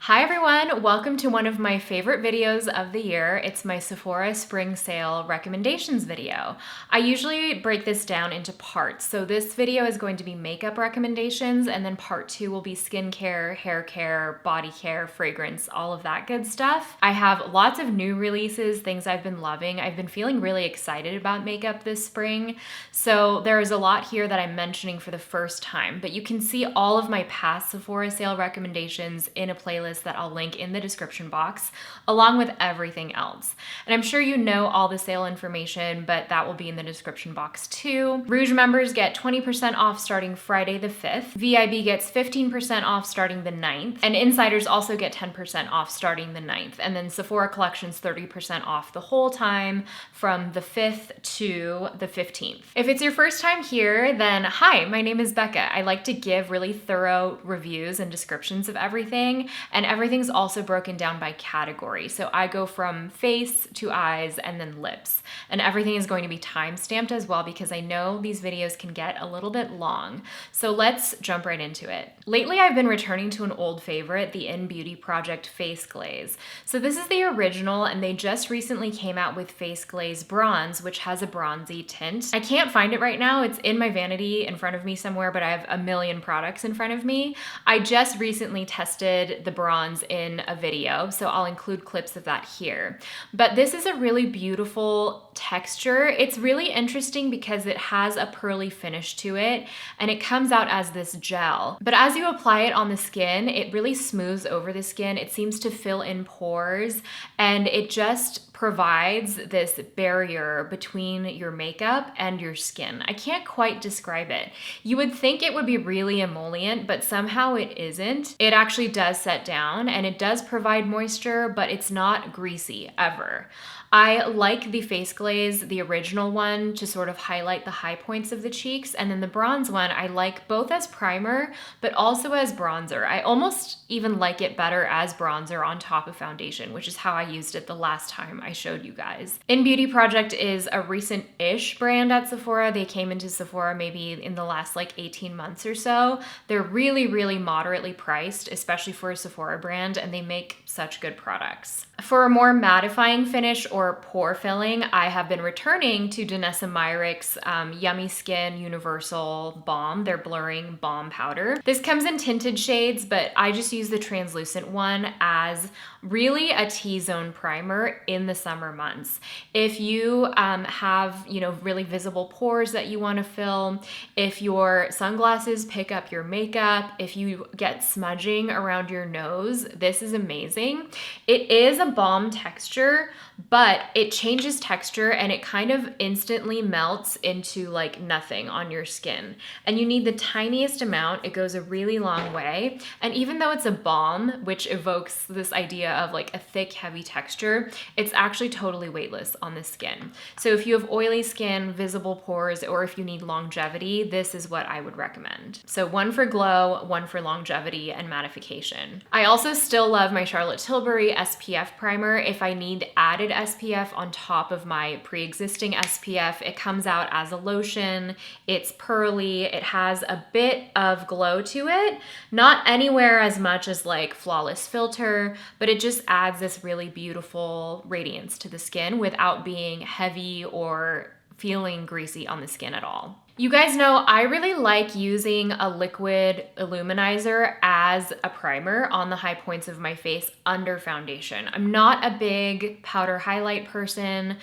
Hi everyone, welcome to one of my favorite videos of the year. It's my Sephora spring sale recommendations video. I usually break this down into parts. So this video is going to be makeup recommendations, and then part 2 will be skincare, hair care, body care, fragrance, all of that good stuff. I have lots of new releases, things I've been loving. I've been feeling really excited about makeup this spring. So there's a lot here that I'm mentioning for the first time, but you can see all of my past Sephora sale recommendations in a playlist that I'll link in the description box, along with everything else. And I'm sure you know all the sale information, but that will be in the description box too. Rouge members get 20% off starting Friday the 5th. VIB gets 15% off starting the 9th. And insiders also get 10% off starting the 9th. And then Sephora Collections 30% off the whole time from the 5th to the 15th. If it's your first time here, then hi, my name is Bekah. I like to give really thorough reviews and descriptions of everything, and everything's also broken down by category. So I go from face to eyes and then lips. And everything is going to be time-stamped as well because I know these videos can get a little bit long. So let's jump right into it. Lately, I've been returning to an old favorite, the In Beauty Project Face Glaze. So this is the original, and they just recently came out with Face Glaze Bronze, which has a bronzy tint. I can't find it right now. It's in my vanity in front of me somewhere, but I have a million products in front of me. I just recently tested the bronze in a video, so I'll include clips of that here. But this is a really beautiful texture. It's really interesting because it has a pearly finish to it, and it comes out as this gel. But as you apply it on the skin, it really smooths over the skin. It seems to fill in pores, and it just provides this barrier between your makeup and your skin. I can't quite describe it. You would think it would be really emollient, but somehow it isn't. It actually does set down and it does provide moisture, but it's not greasy ever. I like the face glaze, the original one, to sort of highlight the high points of the cheeks, and then the bronze one I like both as primer but also as bronzer. I almost even like it better as bronzer on top of foundation, which is how I used it the last time I showed you guys. In Beauty Project is a recent-ish brand at Sephora. They came into Sephora maybe in the last like 18 months or so. They're really, really moderately priced, especially for a Sephora brand, and they make such good products. For a more mattifying finish or pore filling, I have been returning to Danessa Myricks Yummy Skin Universal Balm, their blurring balm powder. This comes in tinted shades, but I just use the translucent one as really a T-zone primer in the summer months. If you have, really visible pores that you want to fill, if your sunglasses pick up your makeup, if you get smudging around your nose, this is amazing. It is a balm texture, but it changes texture and it kind of instantly melts into like nothing on your skin. And you need the tiniest amount. It goes a really long way. And even though it's a balm, which evokes this idea of like a thick, heavy texture, it's actually totally weightless on the skin. So if you have oily skin, visible pores, or if you need longevity, this is what I would recommend. So one for glow, one for longevity and mattification. I also still love my Charlotte Tilbury SPF primer. If I need added SPF on top of my pre-existing SPF, it comes out as a lotion. It's pearly. It has a bit of glow to it. Not anywhere as much as like Flawless Filter, but it just adds this really beautiful radiance to the skin without being heavy or feeling greasy on the skin at all. You guys know I really like using a liquid illuminizer as a primer on the high points of my face under foundation. I'm not a big powder highlight person.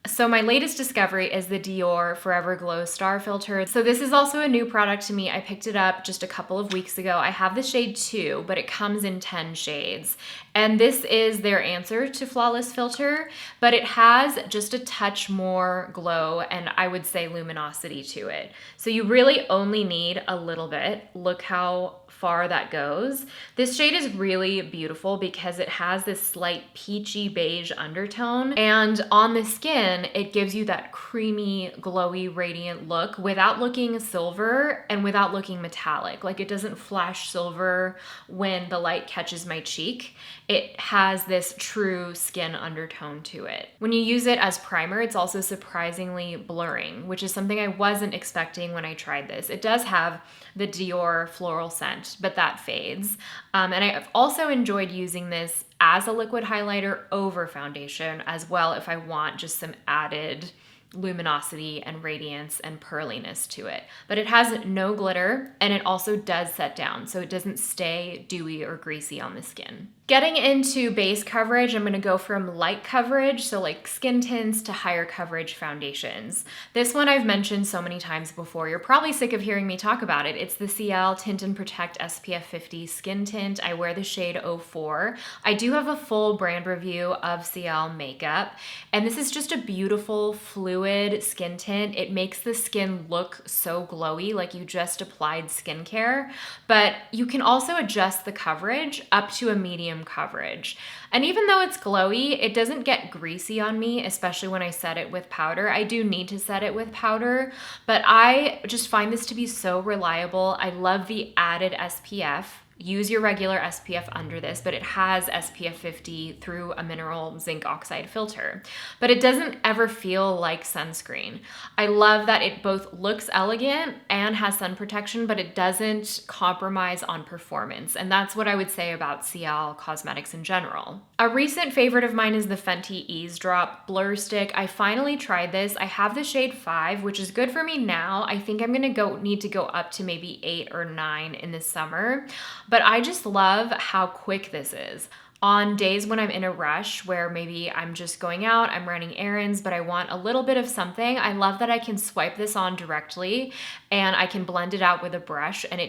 So my latest discovery is the Dior Forever Glow Star Filter. So this is also a new product to me. I picked it up just a couple of weeks ago. I have the shade 2, but it comes in 10 shades. And this is their answer to Flawless Filter, but it has just a touch more glow and I would say luminosity to it. So you really only need a little bit. Look how far that goes. This shade is really beautiful because it has this slight peachy beige undertone, and on the skin it gives you that creamy, glowy, radiant look without looking silver and without looking metallic. Like it doesn't flash silver when the light catches my cheek. It has this true skin undertone to it. When you use it as primer, it's also surprisingly blurring, which is something I wasn't expecting when I tried this. It does have the Dior floral scent, matte, but that fades. And I've also enjoyed using this as a liquid highlighter over foundation as well if I want just some added luminosity and radiance and pearliness to it. But it has no glitter, and it also does set down, so it doesn't stay dewy or greasy on the skin. Getting into base coverage, I'm going to go from light coverage, so like skin tints, to higher coverage foundations. This one I've mentioned so many times before. You're probably sick of hearing me talk about it. It's the CL Tint and Protect SPF 50 Skin Tint. I wear the shade 04. I do have a full brand review of CL makeup, and this is just a beautiful fluid skin tint. It makes the skin look so glowy, like you just applied skincare, but you can also adjust the coverage up to a medium coverage. And even though it's glowy, it doesn't get greasy on me, especially when I set it with powder. I do need to set it with powder, but I just find this to be so reliable. I love the added SPF. Use your regular SPF under this, but it has SPF 50 through a mineral zinc oxide filter. But it doesn't ever feel like sunscreen. I love that it both looks elegant and has sun protection, but it doesn't compromise on performance. And that's what I would say about CL cosmetics in general. A recent favorite of mine is the Fenty Eavesdrop Blur Stick. I finally tried this. I have the shade 5, which is good for me now. I think I'm gonna need to go up to maybe 8 or 9 in the summer. But I just love how quick this is. On days when I'm in a rush where maybe I'm just going out, I'm running errands, but I want a little bit of something, I love that I can swipe this on directly and I can blend it out with a brush, and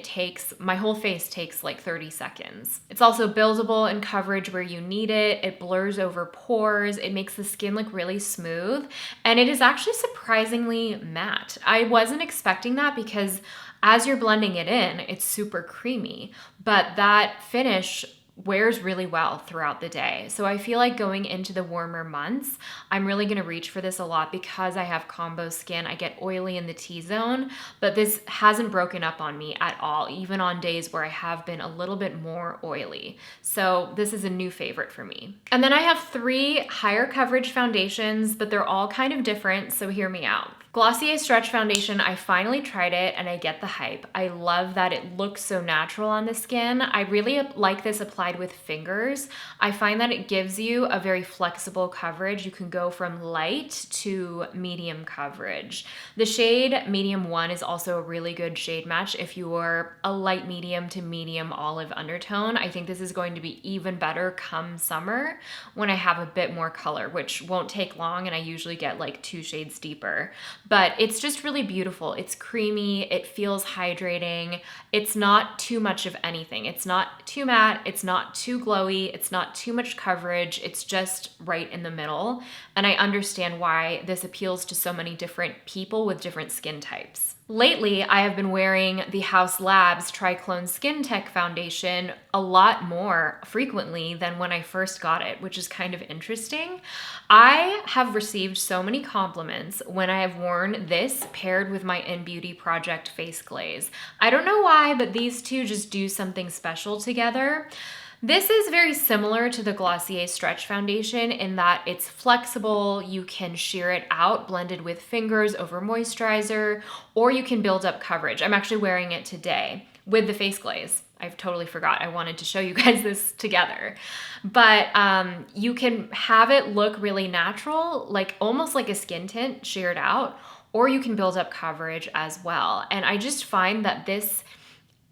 my whole face takes like 30 seconds. It's also buildable in coverage where you need it. It blurs over pores. It makes the skin look really smooth, and it is actually surprisingly matte. I wasn't expecting that because as you're blending it in, it's super creamy, but that finish wears really well throughout the day. So I feel like going into the warmer months, I'm really gonna reach for this a lot because I have combo skin. I get oily in the T-zone, but this hasn't broken up on me at all, even on days where I have been a little bit more oily. So this is a new favorite for me. And then I have 3 higher coverage foundations, but they're all kind of different, so hear me out. Glossier Stretch Foundation, I finally tried it and I get the hype. I love that it looks so natural on the skin. I really like this applied with fingers. I find that it gives you a very flexible coverage. You can go from light to medium coverage. The shade Medium 1 is also a really good shade match if you're a light medium to medium olive undertone. I think this is going to be even better come summer when I have a bit more color, which won't take long, and I usually get like 2 shades deeper. But it's just really beautiful. It's creamy, it feels hydrating. It's not too much of anything. It's not too matte, it's not too glowy, it's not too much coverage. It's just right in the middle. And I understand why this appeals to so many different people with different skin types. Lately, I have been wearing the House Labs Triclone Skin Tech Foundation a lot more frequently than when I first got it, which is kind of interesting. I have received so many compliments when I have worn this paired with my In Beauty Project face glaze. I don't know why, but these two just do something special together. This is very similar to the Glossier Stretch Foundation in that it's flexible, you can sheer it out, blended with fingers over moisturizer, or you can build up coverage. I'm actually wearing it today with the face glaze. I totally forgot. I wanted to show you guys this together. But you can have it look really natural, like almost like a skin tint sheared out, or you can build up coverage as well. And I just find that this,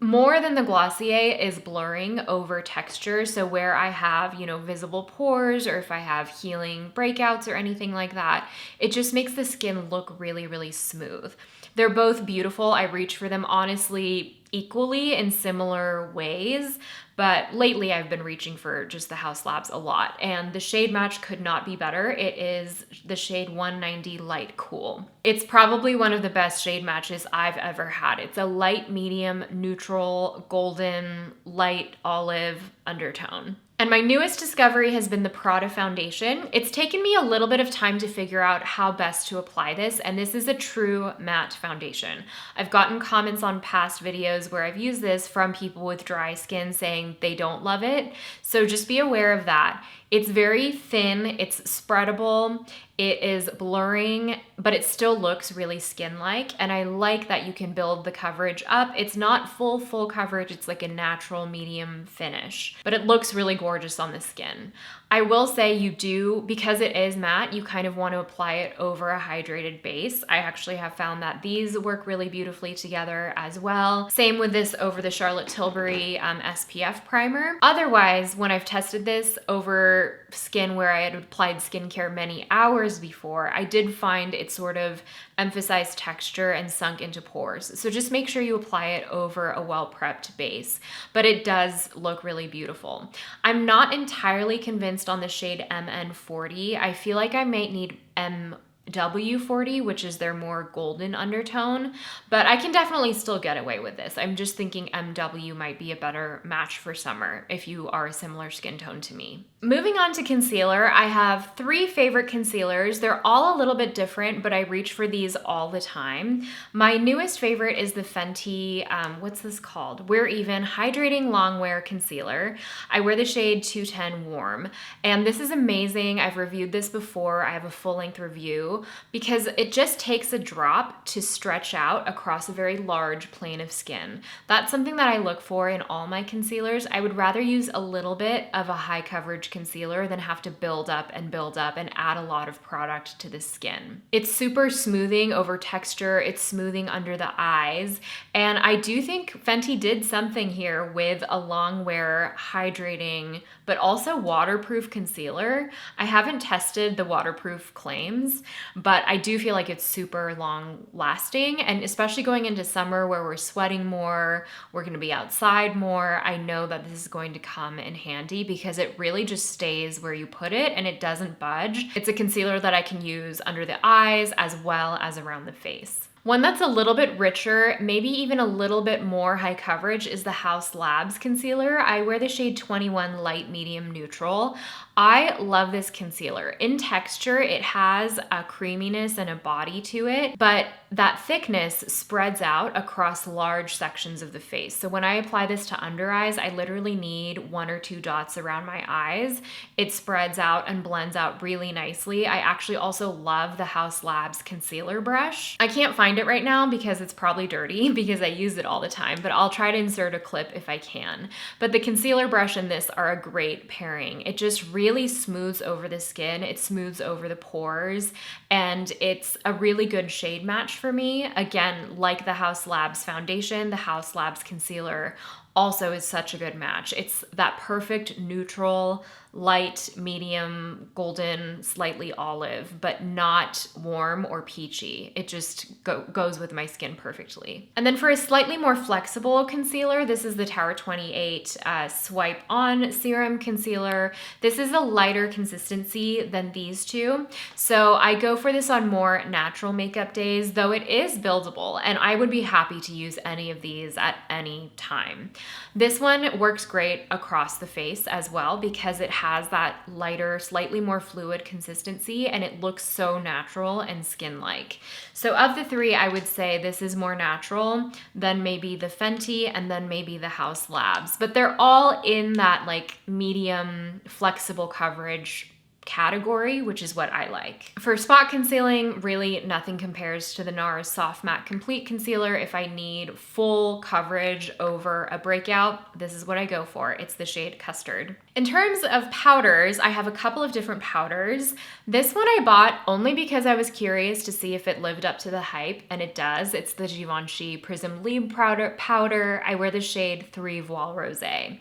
more than the Glossier, is blurring over texture. So where I have, visible pores, or if I have healing breakouts or anything like that, it just makes the skin look really, really smooth. They're both beautiful. I reach for them honestly equally in similar ways, but lately I've been reaching for just the House Labs a lot, and the shade match could not be better. It is the shade 190 Light Cool. It's probably one of the best shade matches I've ever had. It's a light, medium, neutral, golden, light olive undertone. And my newest discovery has been the Prada foundation. It's taken me a little bit of time to figure out how best to apply this, and this is a true matte foundation. I've gotten comments on past videos where I've used this from people with dry skin saying they don't love it, so just be aware of that. It's very thin, it's spreadable, It is blurring, but it still looks really skin-like, and I like that you can build the coverage up. It's not full coverage, it's like a natural medium finish, but it looks really gorgeous on the skin. I will say you do, because it is matte, you kind of want to apply it over a hydrated base. I actually have found that these work really beautifully together as well. Same with this over the Charlotte Tilbury SPF primer. Otherwise, when I've tested this over skin where I had applied skincare many hours before, I did find it sort of emphasized texture and sunk into pores. So just make sure you apply it over a well-prepped base, but it does look really beautiful. I'm not entirely convinced on the shade MN40. I feel like I might need MW40, which is their more golden undertone, but I can definitely still get away with this. I'm just thinking MW might be a better match for summer if you are a similar skin tone to me. Moving on to concealer, I have 3 favorite concealers. They're all a little bit different, but I reach for these all the time. My newest favorite is the Fenty, what's this called? We're Even Hydrating Longwear Concealer. I wear the shade 210 Warm, and this is amazing. I've reviewed this before. I have a full-length review because it just takes a drop to stretch out across a very large plane of skin. That's something that I look for in all my concealers. I would rather use a little bit of a high coverage concealer than have to build up and add a lot of product to the skin. It's super smoothing over texture, it's smoothing under the eyes, and I do think Fenty did something here with a long wear hydrating but also waterproof concealer. I haven't tested the waterproof claims, but I do feel like it's super long lasting, and especially going into summer where we're sweating more, we're going to be outside more. I know that this is going to come in handy because it really just stays where you put it and it doesn't budge. It's a concealer that I can use under the eyes as well as around the face. One that's a little bit richer, maybe even a little bit more high coverage, is the Haus Labs concealer. I wear the shade 21 Light Medium Neutral. I love this concealer. In texture, it has a creaminess and a body to it, but that thickness spreads out across large sections of the face. So when I apply this to under eyes, I literally need 1 or 2 dots around my eyes. It spreads out and blends out really nicely. I actually also love the Haus Labs concealer brush. I can't find it right now because it's probably dirty because I use it all the time, but I'll try to insert a clip if I can. But the concealer brush and this are a great pairing. It just really smooths over the skin, it smooths over the pores, and it's a really good shade match for me. Again, like the Haus Labs foundation, the Haus Labs concealer also is such a good match. It's that perfect neutral, light, medium, golden, slightly olive, but not warm or peachy. It just goes with my skin perfectly. And then for a slightly more flexible concealer, this is the Tower 28 Swipe On Serum Concealer. This is a lighter consistency than these two. So I go for this on more natural makeup days, though it is buildable, and I would be happy to use any of these at any time. This one works great across the face as well because it has that lighter, slightly more fluid consistency, and it looks so natural and skin-like. So of the 3, I would say this is more natural than maybe the Fenty and then maybe the Haus Labs, but they're all in that like medium flexible coverage category, which is what I like. For spot concealing, really nothing compares to the NARS Soft Matte Complete Concealer. If I need full coverage over a breakout, this is what I go for. It's the shade Custard. In terms of powders, I have a couple of different powders. This one I bought only because I was curious to see if it lived up to the hype, and it does. It's the Givenchy Prism Libre powder. I wear the shade 3 Voile Rosé.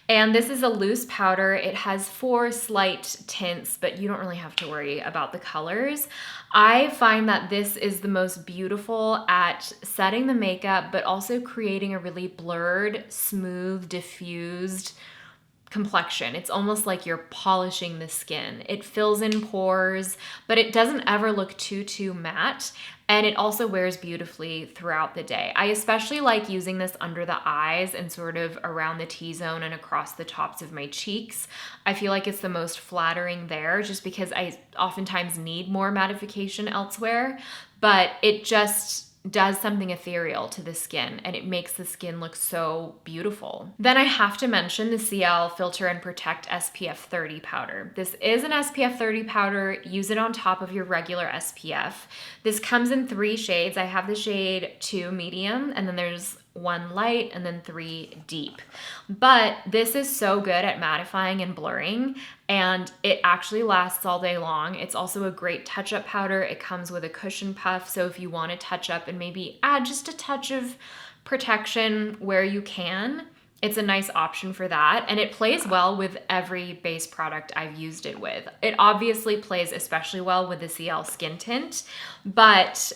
And this is a loose powder. It has 4 slight tints, but you don't really have to worry about the colors. I find that this is the most beautiful at setting the makeup, but also creating a really blurred, smooth, diffused complexion. It's almost like you're polishing the skin. It fills in pores, but it doesn't ever look too matte. And it also wears beautifully throughout the day. I especially like using this under the eyes and sort of around the T-zone and across the tops of my cheeks. I feel like it's the most flattering there just because I oftentimes need more mattification elsewhere, but it just does something ethereal to the skin, and it makes the skin look so beautiful. Then I have to mention the CL Filter and Protect SPF 30 powder. This is an SPF 30 powder. Use it on top of your regular SPF. This comes in 3 shades. I have the shade 2 medium, and then there's 1 light, and then 3 deep. But this is so good at mattifying and blurring, and it actually lasts all day long. It's also a great touch-up powder. It comes with a cushion puff, so if you want to touch up and maybe add just a touch of protection where you can, it's a nice option for that. And it plays well with every base product I've used it with. It obviously plays especially well with the CL Skin Tint, but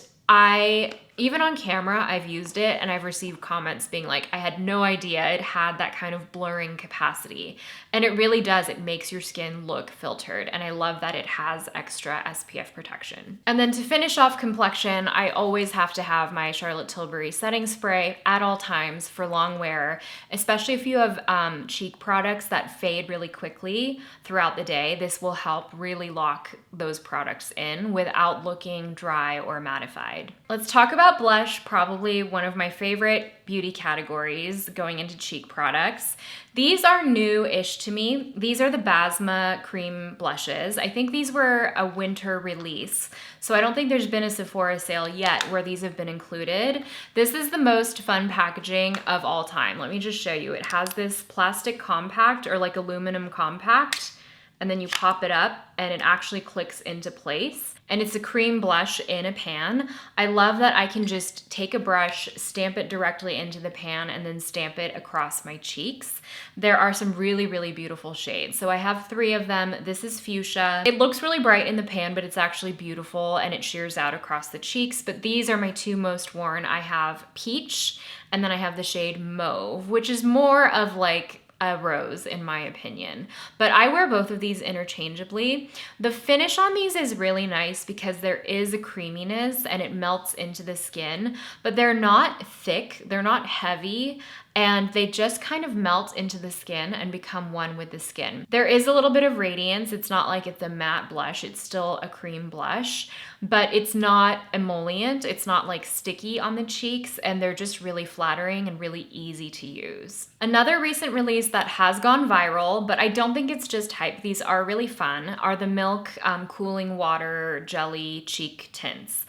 even on camera, I've used it and I've received comments being like, I had no idea it had that kind of blurring capacity. And it really does. It makes your skin look filtered. And I love that it has extra SPF protection. And then to finish off complexion, I always have to have my Charlotte Tilbury setting spray at all times for long wear, especially if you have cheek products that fade really quickly throughout the day. This will help really lock those products in without looking dry or mattified. Let's talk about blush, probably one of my favorite beauty categories going into cheek products. These are new-ish to me. These are the Basma cream blushes. I think these were a winter release, so I don't think there's been a Sephora sale yet where these have been included. This is the most fun packaging of all time. Let me just show you. It has this plastic compact or like aluminum compact, and then you pop it up and it actually clicks into place. And it's a cream blush in a pan. I love that I can just take a brush, stamp it directly into the pan, and then stamp it across my cheeks. There are some really, really beautiful shades. So I have 3 of them. This is fuchsia. It looks really bright in the pan, but it's actually beautiful and it shears out across the cheeks. But these are my 2 most worn. I have peach, and then I have the shade mauve, which is more of like a rose in my opinion, but I wear both of these interchangeably. The finish on these is really nice because there is a creaminess and it melts into the skin, but they're not thick, they're not heavy, and they just kind of melt into the skin and become one with the skin. There is a little bit of radiance. It's not like it's a matte blush, it's still a cream blush, but it's not emollient, it's not like sticky on the cheeks, and they're just really flattering and really easy to use. Another recent release that has gone viral, but I don't think it's just hype, these are really fun, are the Milk Cooling Water Jelly Cheek Tints.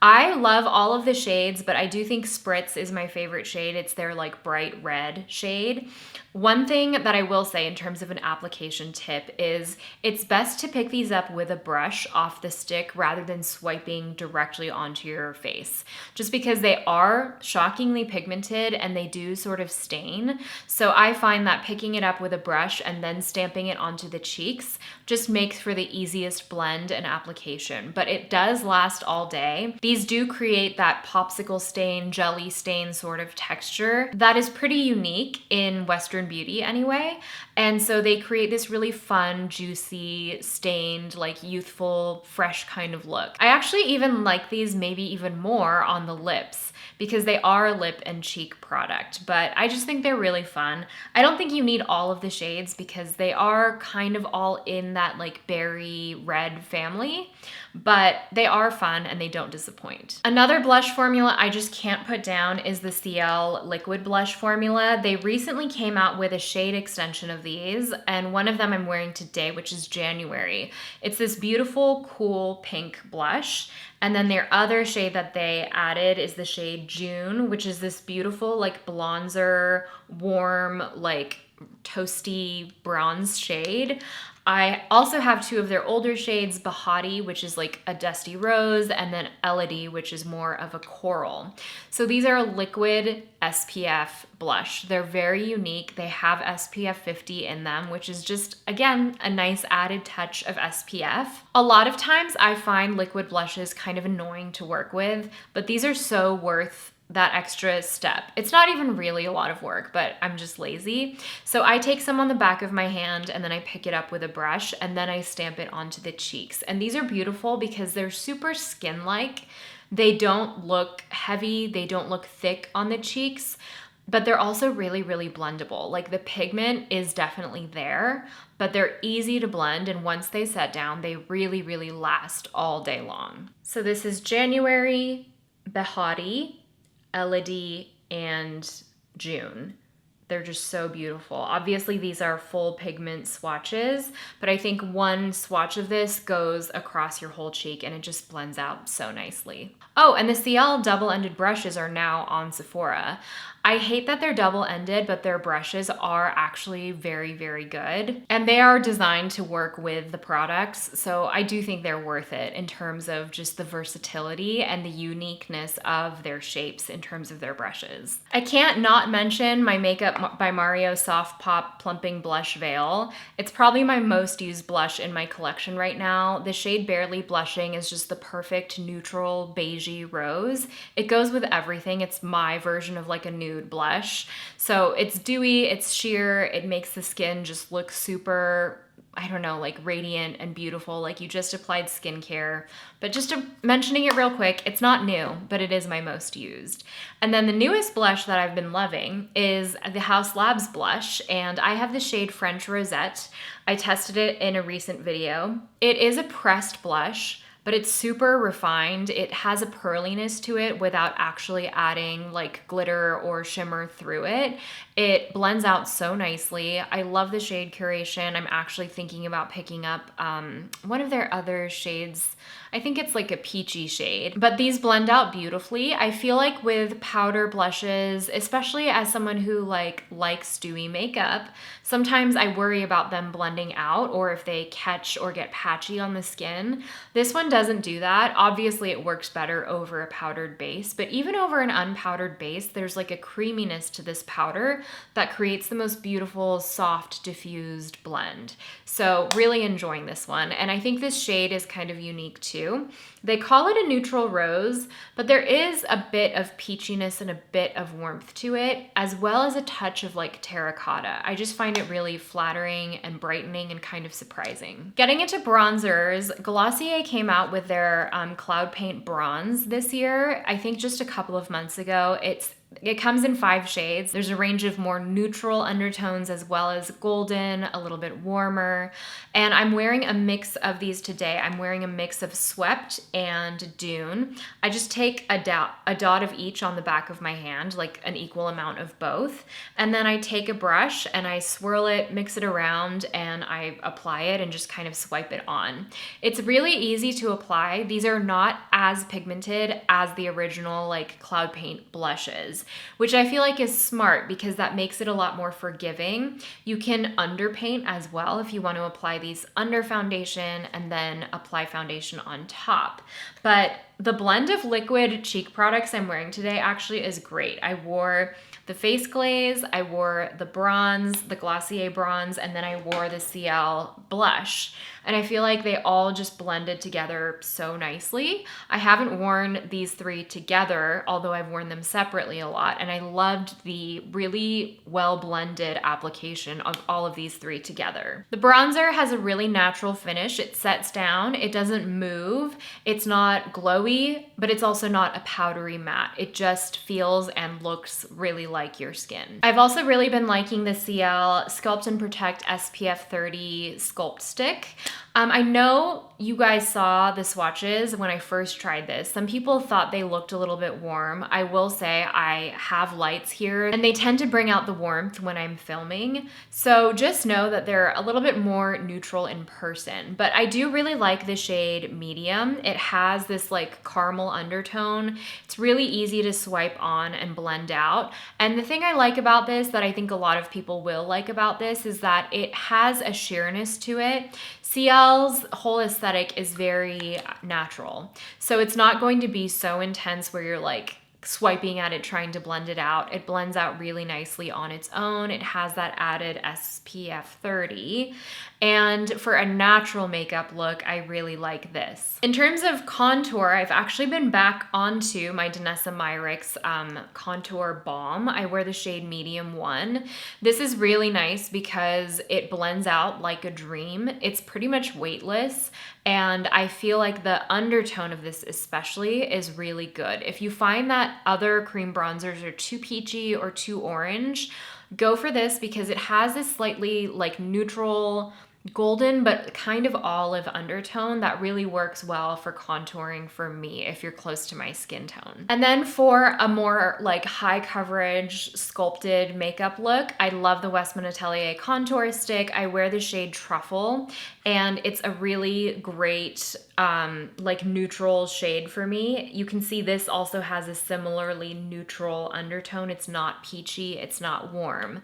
I love all of the shades, but I do think Spritz is my favorite shade. It's their like bright red shade. One thing that I will say in terms of an application tip is it's best to pick these up with a brush off the stick rather than swiping directly onto your face, just because they are shockingly pigmented and they do sort of stain. So I find that picking it up with a brush and then stamping it onto the cheeks just makes for the easiest blend and application, but it does last all day. These do create that popsicle stain, jelly stain sort of texture that is pretty unique in Western beauty anyway. And so they create this really fun, juicy, stained, like youthful, fresh kind of look. I actually even like these maybe even more on the lips because they are a lip and cheek product, but I just think they're really fun. I don't think you need all of the shades because they are kind of all in that like berry red family, but they are fun and they don't disappoint. Another blush formula I just can't put down is the CL liquid blush formula. They recently came out with a shade extension of these, and one of them I'm wearing today, which is January. It's this beautiful, cool pink blush. And then their other shade that they added is the shade June, which is this beautiful like bronzer, warm, like toasty bronze shade. I also have 2 of their older shades, Bahati, which is like a dusty rose, and then Elodie, which is more of a coral. So these are a liquid SPF blush. They're very unique. They have SPF 50 in them, which is just, again, a nice added touch of SPF. A lot of times I find liquid blushes kind of annoying to work with, but these are so worth that extra step. It's not even really a lot of work, but I'm just lazy. So I take some on the back of my hand and then I pick it up with a brush and then I stamp it onto the cheeks. And these are beautiful because they're super skin-like. They don't look heavy, they don't look thick on the cheeks, but they're also really, really blendable. Like the pigment is definitely there, but they're easy to blend, and once they set down, they really, really last all day long. So this is January, Behati, Elodie, and June. They're just so beautiful. Obviously, these are full pigment swatches, but I think one swatch of this goes across your whole cheek and it just blends out so nicely. Oh, and the CL double-ended brushes are now on Sephora. I hate that they're double-ended, but their brushes are actually very, very good. And they are designed to work with the products, so I do think they're worth it in terms of just the versatility and the uniqueness of their shapes in terms of their brushes. I can't not mention my Makeup by Mario Soft Pop Plumping Blush Veil. It's probably my most used blush in my collection right now. The shade Barely Blushing is just the perfect neutral beigey rose. It goes with everything. It's my version of like a nude blush. So it's dewy, it's sheer, it makes the skin just look super, I don't know, like radiant and beautiful, like you just applied skincare. But just mentioning it real quick, it's not new, but it is my most used. And then the newest blush that I've been loving is the Haus Labs blush, and I have the shade French Rosette. I tested it in a recent video. It is a pressed blush, but it's super refined. It has a pearliness to it without actually adding like glitter or shimmer through it. It blends out so nicely. I love the shade curation. I'm actually thinking about picking up one of their other shades. I think it's like a peachy shade, but these blend out beautifully. I feel like with powder blushes, especially as someone who likes dewy makeup, sometimes I worry about them blending out or if they catch or get patchy on the skin. This one doesn't do that. Obviously it works better over a powdered base, but even over an unpowdered base, there's like a creaminess to this powder that creates the most beautiful, soft, diffused blend. So really enjoying this one. And I think this shade is kind of unique too. They call it a neutral rose, but there is a bit of peachiness and a bit of warmth to it, as well as a touch of like terracotta. I just find it really flattering and brightening and kind of surprising. Getting into bronzers, Glossier came out with their Cloud Paint Bronze this year. I think just a couple of months ago. It comes in 5 shades. There's a range of more neutral undertones as well as golden, a little bit warmer. And I'm wearing a mix of these today. I'm wearing a mix of Swept and Dune. I just take a dot of each on the back of my hand, like an equal amount of both. And then I take a brush and I swirl it, mix it around, and I apply it and just kind of swipe it on. It's really easy to apply. These are not as pigmented as the original like Cloud Paint blushes, which I feel like is smart because that makes it a lot more forgiving. You can underpaint as well if you want to apply these under foundation and then apply foundation on top. But the blend of liquid cheek products I'm wearing today actually is great. I wore the face glaze, I wore the bronze, the Glossier bronze, and then I wore the CL blush. And I feel like they all just blended together so nicely. I haven't worn these 3 together, although I've worn them separately a lot. And I loved the really well blended application of all of these 3 together. The bronzer has a really natural finish. It sets down, it doesn't move, it's not glowy, but it's also not a powdery matte. It just feels and looks really like your skin. I've also really been liking the CL Sculpt and Protect SPF 30 Sculpt Stick. I know you guys saw the swatches when I first tried this. Some people thought they looked a little bit warm. I will say I have lights here and they tend to bring out the warmth when I'm filming. So just know that they're a little bit more neutral in person. But I do really like the shade Medium. It has this like caramel undertone. It's really easy to swipe on and blend out. And the thing I like about this that I think a lot of people will like about this is that it has a sheerness to it. CL's whole aesthetic is very natural. So it's not going to be so intense where you're like swiping at it trying to blend it out. It blends out really nicely on its own. It has that added SPF 30. And for a natural makeup look, I really like this. In terms of contour, I've actually been back onto my Danessa Myricks Contour Balm. I wear the shade Medium 1. This is really nice because it blends out like a dream. It's pretty much weightless. And I feel like the undertone of this especially is really good. If you find that other cream bronzers are too peachy or too orange, go for this because it has this slightly like neutral golden but kind of olive undertone that really works well for contouring for me if you're close to my skin tone. And then for a more like high coverage sculpted makeup look, I love the Westman Atelier contour stick. I wear the shade Truffle, and it's a really great like neutral shade for me. You can see this also has a similarly neutral undertone. It's not peachy, it's not warm.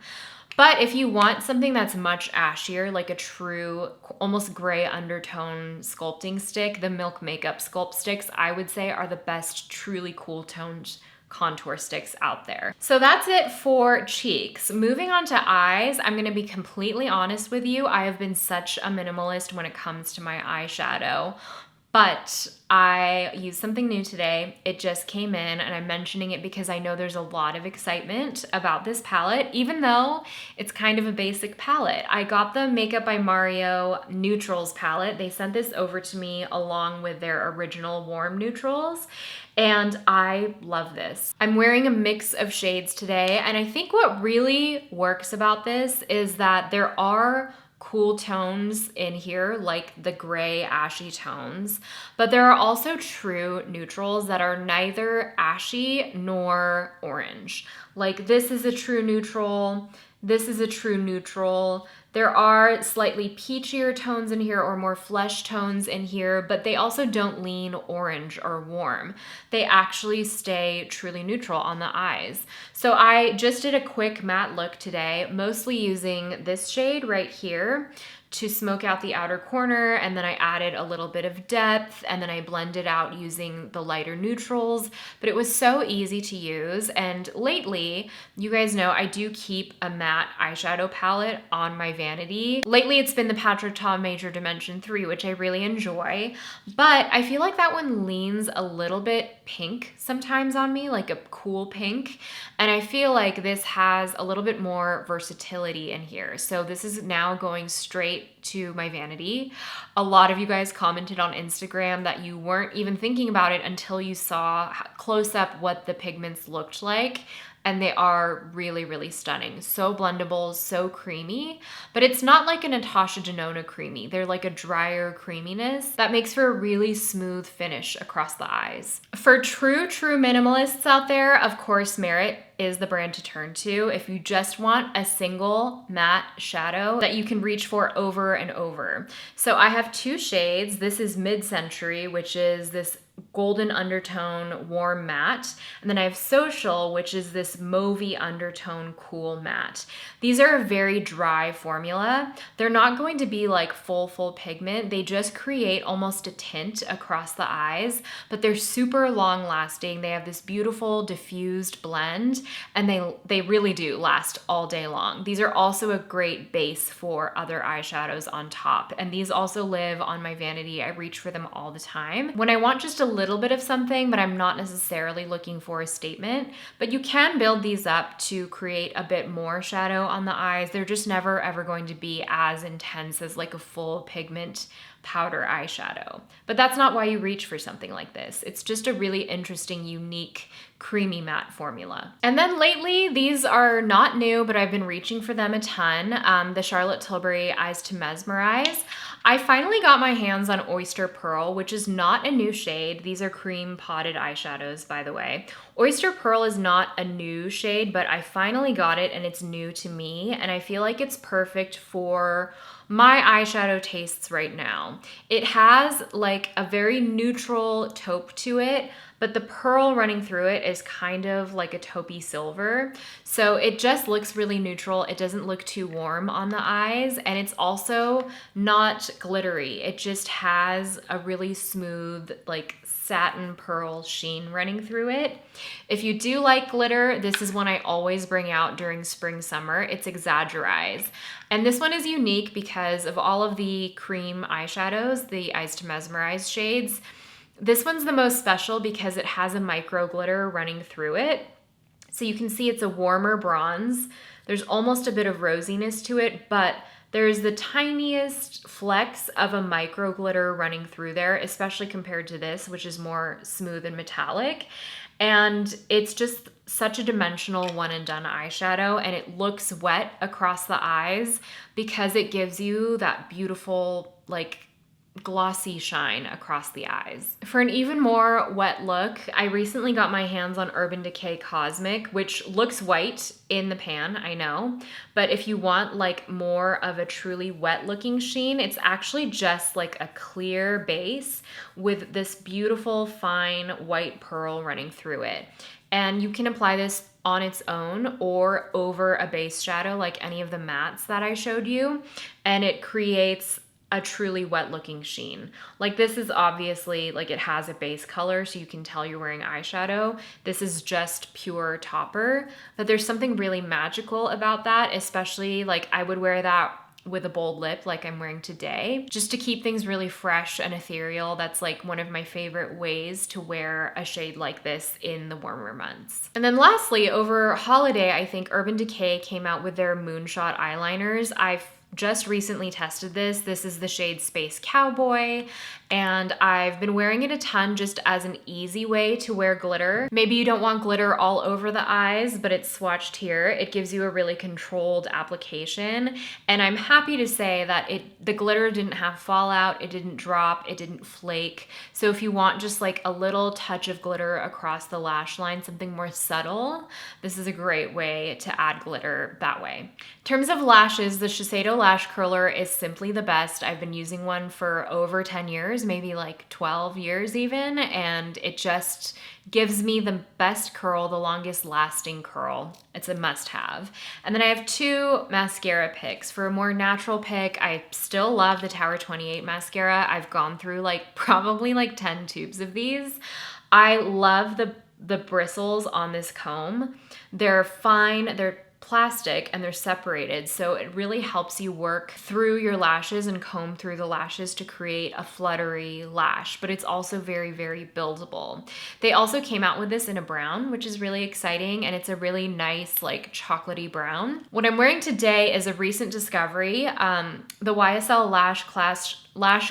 But if you want something that's much ashier, like a true, almost gray undertone sculpting stick, the Milk Makeup Sculpt Sticks, I would say are the best truly cool toned contour sticks out there. So that's it for cheeks. Moving on to eyes, I'm gonna be completely honest with you. I have been such a minimalist when it comes to my eyeshadow. But I used something new today. It just came in, and I'm mentioning it because I know there's a lot of excitement about this palette, even though it's kind of a basic palette. I got the Makeup by Mario Neutrals palette. They sent this over to me along with their original warm neutrals, and I love this. I'm wearing a mix of shades today, and I think what really works about this is that there are cool tones in here, like the gray ashy tones, but there are also true neutrals that are neither ashy nor orange. Like this is a true neutral, this is a true neutral. There are slightly peachier tones in here or more flesh tones in here, but they also don't lean orange or warm. They actually stay truly neutral on the eyes. So I just did a quick matte look today, mostly using this shade right here to smoke out the outer corner, and then I added a little bit of depth, and then I blended out using the lighter neutrals, but it was so easy to use. And lately, you guys know I do keep a matte eyeshadow palette on my vanity. Lately, it's been the Patrick Ta Major Dimension 3, which I really enjoy, but I feel like that one leans a little bit pink sometimes on me, like a cool pink, and I feel like this has a little bit more versatility in here. So this is now going straight to my vanity. A lot of you guys commented on Instagram that you weren't even thinking about it until you saw close up what the pigments looked like. And they are really, really stunning. So blendable, so creamy, but it's not like a Natasha Denona creamy. They're like a drier creaminess that makes for a really smooth finish across the eyes. For true minimalists out there, of course, Merit is the brand to turn to if you just want a single matte shadow that you can reach for over and over. So I have two shades. This is Mid-Century, which is this golden undertone warm matte, and then I have Social, which is this mauvey undertone cool matte. These are a very dry formula. They're not going to be like full pigment. They just create almost a tint across the eyes, but they're super long lasting. They have this beautiful diffused blend, and they really do last all day long. These are also a great base for other eyeshadows on top, and these also live on my vanity. I reach for them all the time when I want just a little bit of something, but I'm not necessarily looking for a statement. But you can build these up to create a bit more shadow on the eyes. They're just never ever going to be as intense as like a full pigment powder eyeshadow. But that's not why you reach for something like this. It's just a really interesting, unique, creamy matte formula. And then lately, these are not new, but I've been reaching for them a ton. The Charlotte Tilbury Eyes to Mesmerize. I finally got my hands on Oyster Pearl, which is not a new shade. These are cream potted eyeshadows, by the way. Oyster Pearl is not a new shade, but I finally got it and it's new to me. And I feel like it's perfect for my eyeshadow tastes right now. It has like a very neutral taupe to it, but the pearl running through it is kind of like a taupey silver. So it just looks really neutral. It doesn't look too warm on the eyes, and it's also not glittery. It just has a really smooth, like satin pearl sheen running through it. If you do like glitter, this is one I always bring out during spring, summer. It's Exaggerize. And this one is unique because of all of the cream eyeshadows, the Eyes to Mesmerize shades. This one's the most special because it has a micro glitter running through it. So you can see it's a warmer bronze. There's almost a bit of rosiness to it, but there's the tiniest flecks of a micro glitter running through there, especially compared to this, which is more smooth and metallic. And it's just such a dimensional one and done eyeshadow, and it looks wet across the eyes because it gives you that beautiful, like, glossy shine across the eyes. For an even more wet look, I recently got my hands on Urban Decay Cosmic, which looks white in the pan, I know, but if you want like more of a truly wet looking sheen, it's actually just like a clear base with this beautiful fine white pearl running through it. And you can apply this on its own or over a base shadow like any of the mattes that I showed you, and it creates a truly wet looking sheen. Like, this is obviously, like, it has a base color so you can tell you're wearing eyeshadow. This is just pure topper, but there's something really magical about that, especially like I would wear that with a bold lip like I'm wearing today, just to keep things really fresh and ethereal. That's like one of my favorite ways to wear a shade like this in the warmer months. And then lastly, over holiday, I think Urban Decay came out with their Moonshot eyeliners. I've just recently tested this. This is the shade Space Cowboy, and I've been wearing it a ton just as an easy way to wear glitter. Maybe you don't want glitter all over the eyes, but it's swatched here. It gives you a really controlled application, and I'm happy to say that the glitter didn't have fallout, it didn't drop, it didn't flake. So if you want just like a little touch of glitter across the lash line, something more subtle, this is a great way to add glitter that way. In terms of lashes, the Shiseido Lash Curler is simply the best. I've been using one for over 10 years, maybe like 12 years even, and it just gives me the best curl, the longest lasting curl. It's a must have. And then I have two mascara picks. For a more natural pick, I still love the Tower 28 mascara. I've gone through like probably like 10 tubes of these. I love the bristles on this comb. They're fine, they're plastic, and they're separated, so it really helps you work through your lashes and comb through the lashes to create a fluttery lash, but it's also very, very buildable. They also came out with this in a brown, which is really exciting, and it's a really nice like chocolatey brown. What I'm wearing today is a recent discovery. The YSL Lash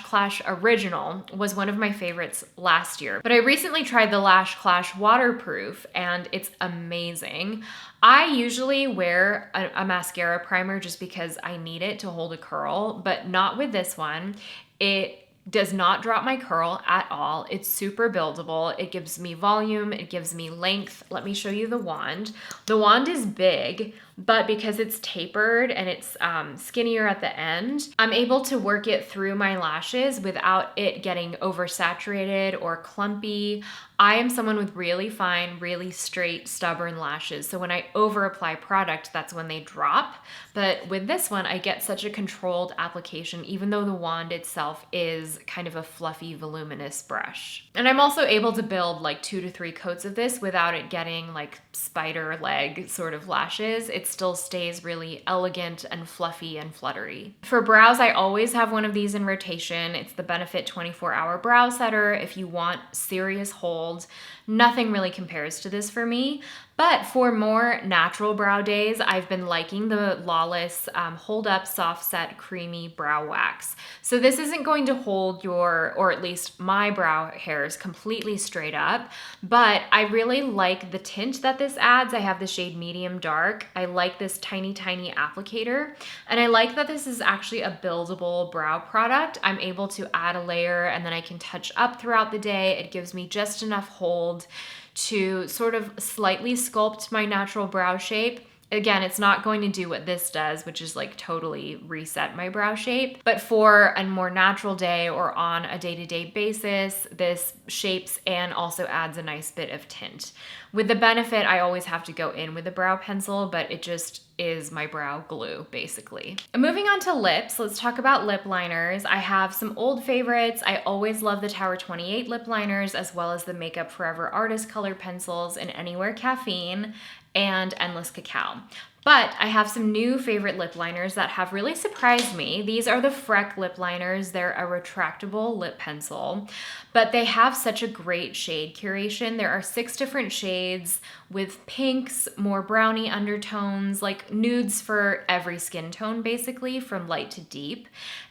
Clash Original was one of my favorites last year, but I recently tried the Lash Clash Waterproof, and it's amazing. I usually wear a mascara primer just because I need it to hold a curl, but not with this one. It does not drop my curl at all. It's super buildable. It gives me volume. It gives me length. Let me show you the wand. The wand is big, but because it's tapered and it's skinnier at the end, I'm able to work it through my lashes without it getting oversaturated or clumpy. I am someone with really fine, really straight, stubborn lashes. So when I over apply product, that's when they drop. But with this one, I get such a controlled application, even though the wand itself is kind of a fluffy, voluminous brush. And I'm also able to build like 2 to 3 coats of this without it getting like spider leg sort of lashes. It still stays really elegant and fluffy and fluttery. For brows, I always have one of these in rotation. It's the Benefit 24-Hour Brow Setter. If you want serious hold, nothing really compares to this for me. But for more natural brow days, I've been liking the Lawless Hold Up Soft Set Creamy Brow Wax. So this isn't going to hold your, or at least my brow hairs completely straight up, but I really like the tint that this adds. I have the shade Medium Dark. I like this tiny, tiny applicator, and I like that this is actually a buildable brow product. I'm able to add a layer and then I can touch up throughout the day. It gives me just enough hold to sort of slightly sculpt my natural brow shape. Again, it's not going to do what this does, which is like totally reset my brow shape. But for a more natural day or on a day-to-day basis, this shapes and also adds a nice bit of tint. With the Benefit, I always have to go in with a brow pencil, but it just is my brow glue, basically. Moving on to lips, let's talk about lip liners. I have some old favorites. I always love the Tower 28 lip liners, as well as the Makeup Forever Artist Colored Pencils in Anywhere Caffeine and Endless Cacao. But I have some new favorite lip liners that have really surprised me. These are the Freck lip liners. They're a retractable lip pencil, but they have such a great shade curation. There are 6 different shades with pinks, more brownie undertones, like nudes for every skin tone, basically, from light to deep.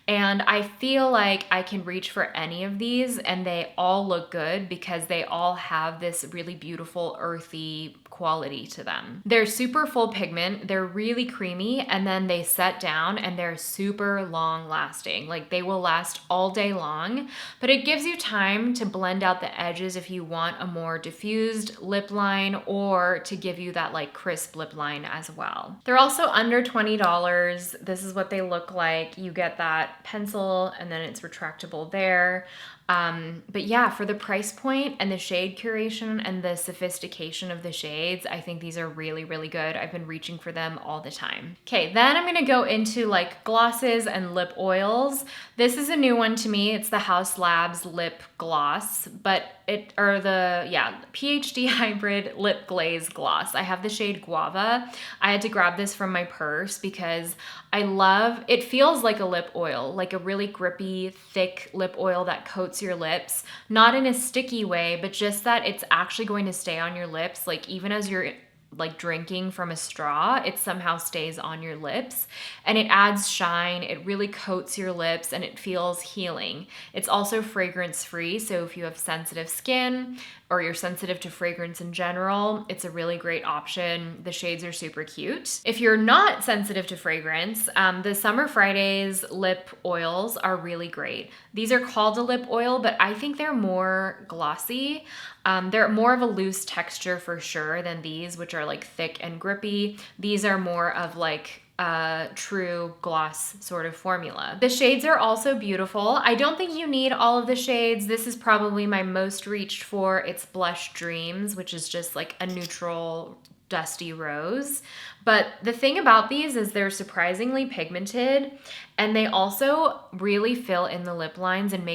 And I feel like I can reach for any of these and they all look good because they all have this really beautiful earthy quality to them. They're super full pigment, they're really creamy, and then they set down and they're super long lasting. Like they will last all day long, but it gives you time to blend out the edges if you want a more diffused lip line or to give you that like crisp lip line as well. They're also under $20. This is what they look like. You get that pencil and then it's retractable there. But yeah, for the price point and the shade curation and the sophistication of the shades, I think these are really, really good. I've been reaching for them all the time. Okay, then I'm gonna go into like glosses and lip oils. This is a new one to me. It's the Haus Labs Lip Gloss, but PhD Hybrid Lip Glaze Gloss. I have the shade Guava. I had to grab this from my purse because it feels like a lip oil, like a really grippy, thick lip oil that coats your lips, not in a sticky way, but just that it's actually going to stay on your lips, like even as you're like drinking from a straw, it somehow stays on your lips and it adds shine. It really coats your lips and it feels healing. It's also fragrance free. So if you have sensitive skin or you're sensitive to fragrance in general, it's a really great option. The shades are super cute. If you're not sensitive to fragrance, the Summer Fridays lip oils are really great. These are called a lip oil, but I think they're more glossy. They're more of a loose texture for sure than these, which are like thick and grippy. These are more of like a true gloss sort of formula. The shades are also beautiful. I don't think you need all of the shades. This is probably my most reached for. It's Blush Dreams, which is just like a neutral dusty rose. But the thing about these is they're surprisingly pigmented and they also really fill in the lip lines and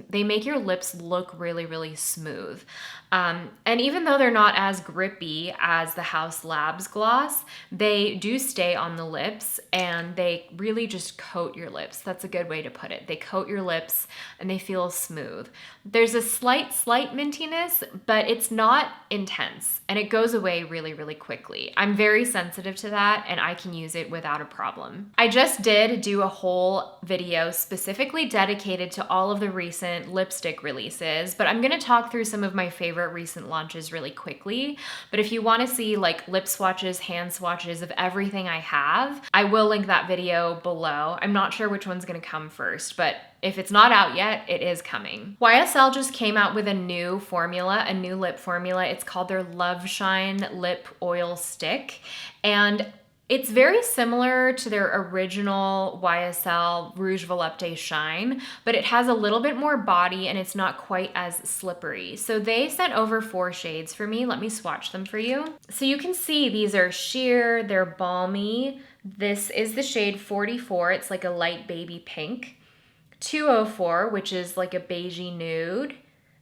they make your lips look really, really smooth. And even though they're not as grippy as the Haus Labs gloss, they do stay on the lips and they really just coat your lips. That's a good way to put it. They coat your lips and they feel smooth. There's a slight mintiness, but it's not intense and it goes away really, really quickly. I'm very sensitive to that and I can use it without a problem. I just did do a whole video specifically dedicated to all of the recent lipstick releases, but I'm gonna talk through some of my favorite recent launches really quickly. But if you wanna see like lip swatches, hand swatches of everything I have, I will link that video below. I'm not sure which one's gonna come first, but if it's not out yet, it is coming. YSL just came out with a new formula, a new lip formula. It's called their Love Shine Lip Oil Stick. And it's very similar to their original YSL Rouge Volupté Shine, but it has a little bit more body and it's not quite as slippery. So they sent over 4 shades for me. Let me swatch them for you. So you can see these are sheer, they're balmy. This is the shade 44. It's like a light baby pink. 204, which is like a beigey nude.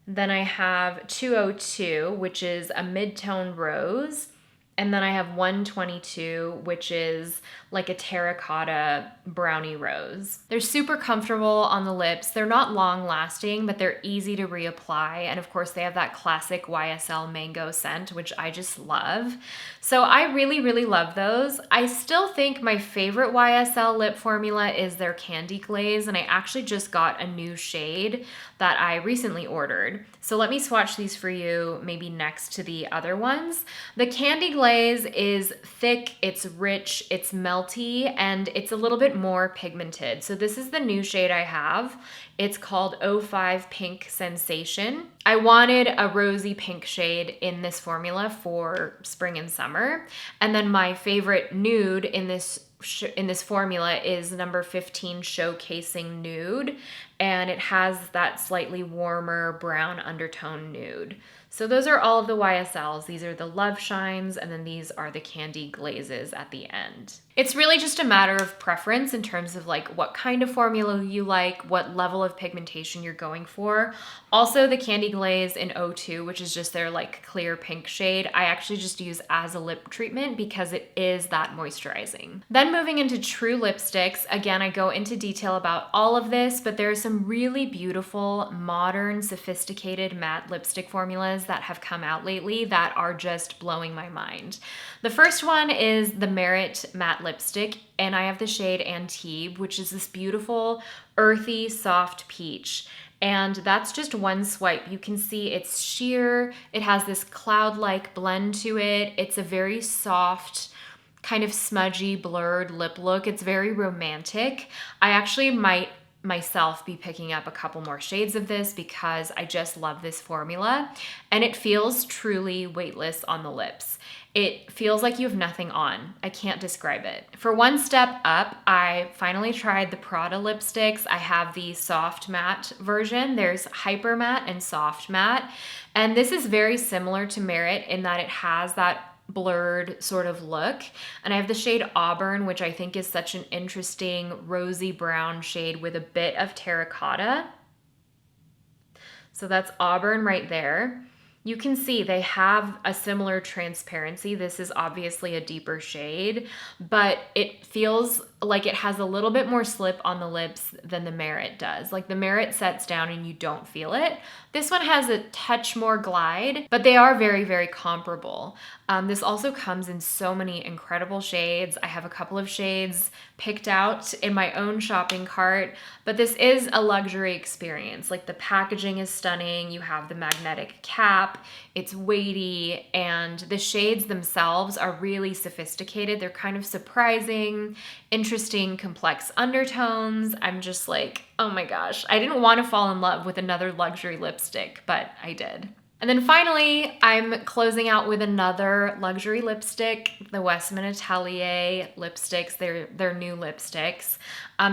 Then I have 202, which is a mid-tone rose. And then I have 122, which is like a terracotta brownie rose. They're super comfortable on the lips. They're not long lasting, but they're easy to reapply. And of course they have that classic YSL mango scent, which I just love. So I really, really love those. I still think my favorite YSL lip formula is their Candy Glaze. And I actually just got a new shade that I recently ordered. So let me swatch these for you maybe next to the other ones. The Candy Glaze is thick, it's rich, it's melty, and it's a little bit more pigmented. So this is the new shade I have. It's called 05 Pink Sensation. I wanted a rosy pink shade in this formula for spring and summer. And then my favorite nude in this formula is number 15 Showcasing Nude, and it has that slightly warmer brown undertone nude. So those are all of the YSLs. These are the Love Shines, and then these are the Candy Glazes at the end. It's really just a matter of preference in terms of like what kind of formula you like, what level of pigmentation you're going for. Also the Candy Glaze in 02, which is just their like clear pink shade, I actually just use as a lip treatment because it is that moisturizing. Then moving into true lipsticks, again, I go into detail about all of this, but there are some really beautiful, modern, sophisticated matte lipstick formulas that have come out lately that are just blowing my mind. The first one is the Merit Matte Lipstick, and I have the shade Antibes, which is this beautiful, earthy, soft peach. And that's just one swipe. You can see it's sheer. It has this cloud-like blend to it. It's a very soft, kind of smudgy, blurred lip look. It's very romantic. I actually might myself be picking up a couple more shades of this because I just love this formula, and it feels truly weightless on the lips. It feels like you have nothing on. I can't describe it. For one step up, I finally tried the Prada lipsticks. I have the soft matte version. There's hyper matte and soft matte, and this is very similar to Merit in that it has that blurred sort of look. And I have the shade Auburn, which I think is such an interesting rosy brown shade with a bit of terracotta. So that's Auburn right there. You can see they have a similar transparency. This is obviously a deeper shade, but it feels like it has a little bit more slip on the lips than the Merit does. Like the Merit sets down and you don't feel it. This one has a touch more glide, but they are very, very comparable. This also comes in so many incredible shades. I have a couple of shades picked out in my own shopping cart, but this is a luxury experience. Like the packaging is stunning. You have the magnetic cap, it's weighty, and the shades themselves are really sophisticated. They're kind of surprising, interesting, complex undertones. I'm just like, oh my gosh, I didn't want to fall in love with another luxury lipstick, but I did. And then finally, I'm closing out with another luxury lipstick, the Westman Atelier lipsticks. They're new lipsticks.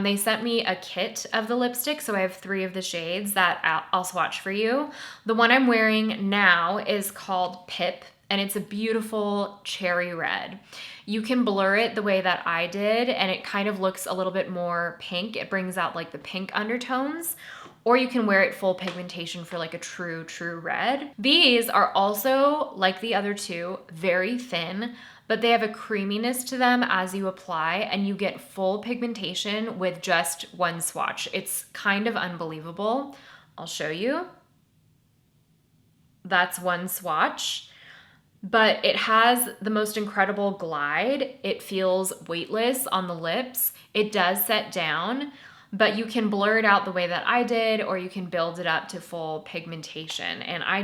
They sent me a kit of the lipstick, so I have 3 of the shades that I'll swatch for you. The one I'm wearing now is called Pip, and it's a beautiful cherry red. You can blur it the way that I did, and it kind of looks a little bit more pink. It brings out like the pink undertones. Or you can wear it full pigmentation for like a true red. These are also, like the other 2, very thin, but they have a creaminess to them as you apply, and you get full pigmentation with just one swatch. It's kind of unbelievable. I'll show you. That's one swatch. But it has the most incredible glide. It feels weightless on the lips. It does set down, but you can blur it out the way that I did, or you can build it up to full pigmentation. And I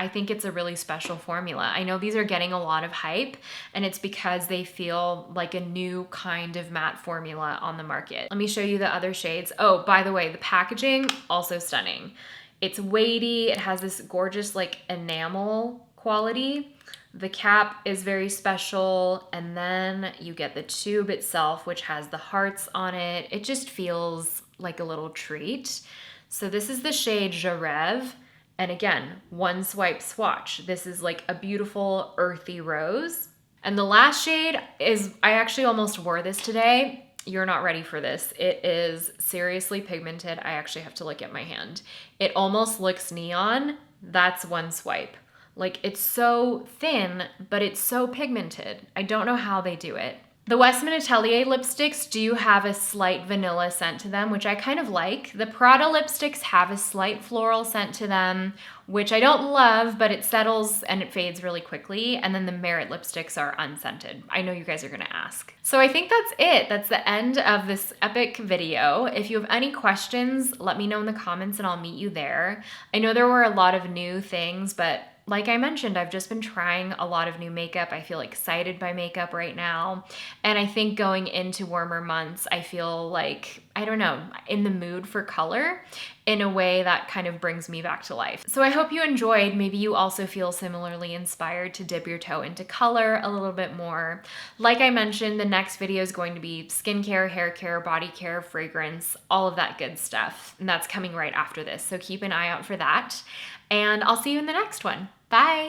think it's a really special formula. I know these are getting a lot of hype, and it's because they feel like a new kind of matte formula on the market. Let me show you the other shades. Oh, by the way, the packaging, also stunning. It's weighty. It has this gorgeous like enamel quality. The cap is very special, and then you get the tube itself, which has the hearts on it. It just feels like a little treat. So this is the shade Je Rêve, and again, one swipe swatch. This is like a beautiful earthy rose. And the last shade is, I actually almost wore this today. You're not ready for this. It is seriously pigmented. I actually have to look at my hand. It almost looks neon. That's one swipe. Like, it's so thin, but it's so pigmented. I don't know how they do it. The Westman Atelier lipsticks do have a slight vanilla scent to them, which I kind of like. The Prada lipsticks have a slight floral scent to them, which I don't love, but it settles and it fades really quickly. And then the Merit lipsticks are unscented. I know you guys are gonna ask. So I think that's it. That's the end of this epic video. If you have any questions, let me know in the comments and I'll meet you there. I know there were a lot of new things, but like I mentioned, I've just been trying a lot of new makeup. I feel excited by makeup right now. And I think going into warmer months, I feel like, I don't know, in the mood for color in a way that kind of brings me back to life. So I hope you enjoyed. Maybe you also feel similarly inspired to dip your toe into color a little bit more. Like I mentioned, the next video is going to be skincare, hair care, body care, fragrance, all of that good stuff. And that's coming right after this. So keep an eye out for that. And I'll see you in the next one. Bye.